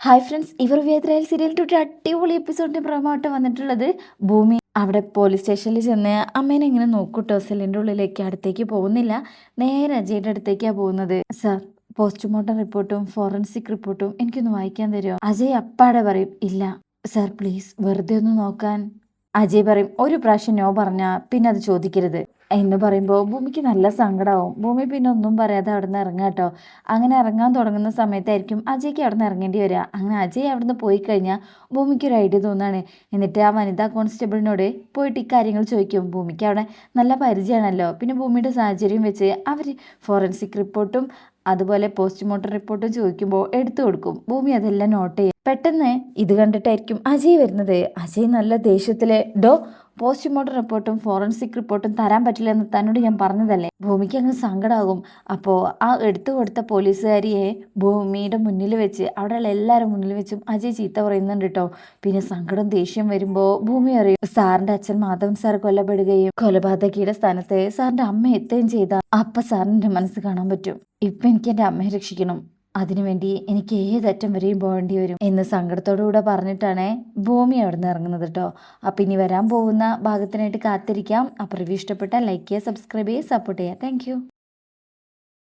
Hi friends, ഇവർ വേദ്രയിൽ സീരിയലിൻ്റെ ഒരു അടിപൊളി എപ്പിസോഡിൻ്റെ പ്രമായിട്ട് വന്നിട്ടുള്ളത് ഭൂമി അവിടെ പോലീസ് സ്റ്റേഷനിൽ ചെന്ന് അമ്മേനെ ഇങ്ങനെ നോക്കൂട്ടോ. സെല്ലിൻ്റെ ഉള്ളിലേക്ക് അടുത്തേക്ക് പോകുന്നില്ല, നേരെ അജയുടെ അടുത്തേക്കാണ് പോകുന്നത്. സാർ, പോസ്റ്റ്മോർട്ടം റിപ്പോർട്ടും ഫോറൻസിക് റിപ്പോർട്ടും എനിക്കൊന്ന് വായിക്കാൻ തരുമോ? അജയ് അപ്പാടെ പറയും, ഇല്ല സാർ പ്ലീസ് വെറുതെ ഒന്ന് നോക്കാൻ. അജയ് പറയും, ഒരു പ്രാവശ്യം നോ പറഞ്ഞാൽ പിന്നെ അത് ചോദിക്കരുത് എന്ന് പറയുമ്പോൾ ഭൂമിക്ക് നല്ല സങ്കടമാവും. ഭൂമി പിന്നെ ഒന്നും പറയാതെ അവിടെ നിന്ന് ഇറങ്ങാം കേട്ടോ. അങ്ങനെ ഇറങ്ങാൻ തുടങ്ങുന്ന സമയത്തായിരിക്കും അജയ്ക്ക് അവിടെ നിന്ന് ഇറങ്ങേണ്ടി വരിക. അങ്ങനെ അജയ് അവിടെ നിന്ന് പോയി കഴിഞ്ഞാൽ ഭൂമിക്ക് ഒരു ഐഡിയ തോന്നാണ്. എന്നിട്ട് ആ വനിതാ കോൺസ്റ്റബിളിനോട് പോയിട്ട് ഇക്കാര്യങ്ങൾ ചോദിക്കും. ഭൂമിക്ക് അവിടെ നല്ല പരിചയമാണല്ലോ. പിന്നെ ഭൂമിയുടെ സാഹചര്യം വെച്ച് അവർ ഫോറൻസിക് റിപ്പോർട്ടും അതുപോലെ പോസ്റ്റ്മോർട്ടം റിപ്പോർട്ടും ചോദിക്കുമ്പോൾ എടുത്തു കൊടുക്കും. ഭൂമി അതെല്ലാം നോട്ട് ചെയ്യും. പെട്ടെന്ന് ഇത് കണ്ടിട്ടായിരിക്കും അജയ് വരുന്നത്. അജയ് നല്ല ദേഷ്യത്തിലെ, ഡോ പോസ്റ്റ്മോർട്ടം റിപ്പോർട്ടും ഫോറൻസിക് റിപ്പോർട്ടും തരാൻ പറ്റില്ല എന്ന് തന്നോട് ഞാൻ പറഞ്ഞതല്ലേ. ഭൂമിക്ക് അങ്ങ് സങ്കടമാകും. അപ്പോൾ ആ എടുത്തു കൊടുത്ത പോലീസുകാരിയെ ഭൂമിയുടെ മുന്നിൽ വെച്ച്, അവിടെയുള്ള എല്ലാവരും മുന്നിൽ വെച്ചും അജയ് ചീത്ത പറയുന്നുണ്ട് കേട്ടോ. പിന്നെ സങ്കടം ദേഷ്യം വരുമ്പോൾ ഭൂമി അറിയും സാറിൻ്റെ അച്ഛൻ മാധവൻ സാർ കൊല്ലപ്പെടുകയും കൊലപാതകിയുടെ സ്ഥാനത്ത് സാറിൻ്റെ അമ്മ എത്തുകയും ചെയ്ത അപ്പം സാറിൻ്റെ മനസ്സ് കാണാൻ പറ്റും. ഇപ്പം എനിക്ക് എൻ്റെ അമ്മയെ രക്ഷിക്കണം, അതിനുവേണ്ടി എനിക്ക് ഏതറ്റം വരെയും പോകേണ്ടി വരും എന്ന് സങ്കടത്തോടുകൂടെ പറഞ്ഞിട്ടാണ് ഭൂമി അവിടെ നിന്ന് ഇറങ്ങുന്നത് കേട്ടോ. അപ്പം ഇനി വരാൻ പോകുന്ന ഭാഗത്തിനായിട്ട് കാത്തിരിക്കാം. അപ്പോൾ റിവ്യൂ ഇഷ്ടപ്പെട്ടാൽ ലൈക്ക് ചെയ്യുക, സബ്സ്ക്രൈബ് ചെയ്യുക, സപ്പോർട്ട് ചെയ്യുക. താങ്ക്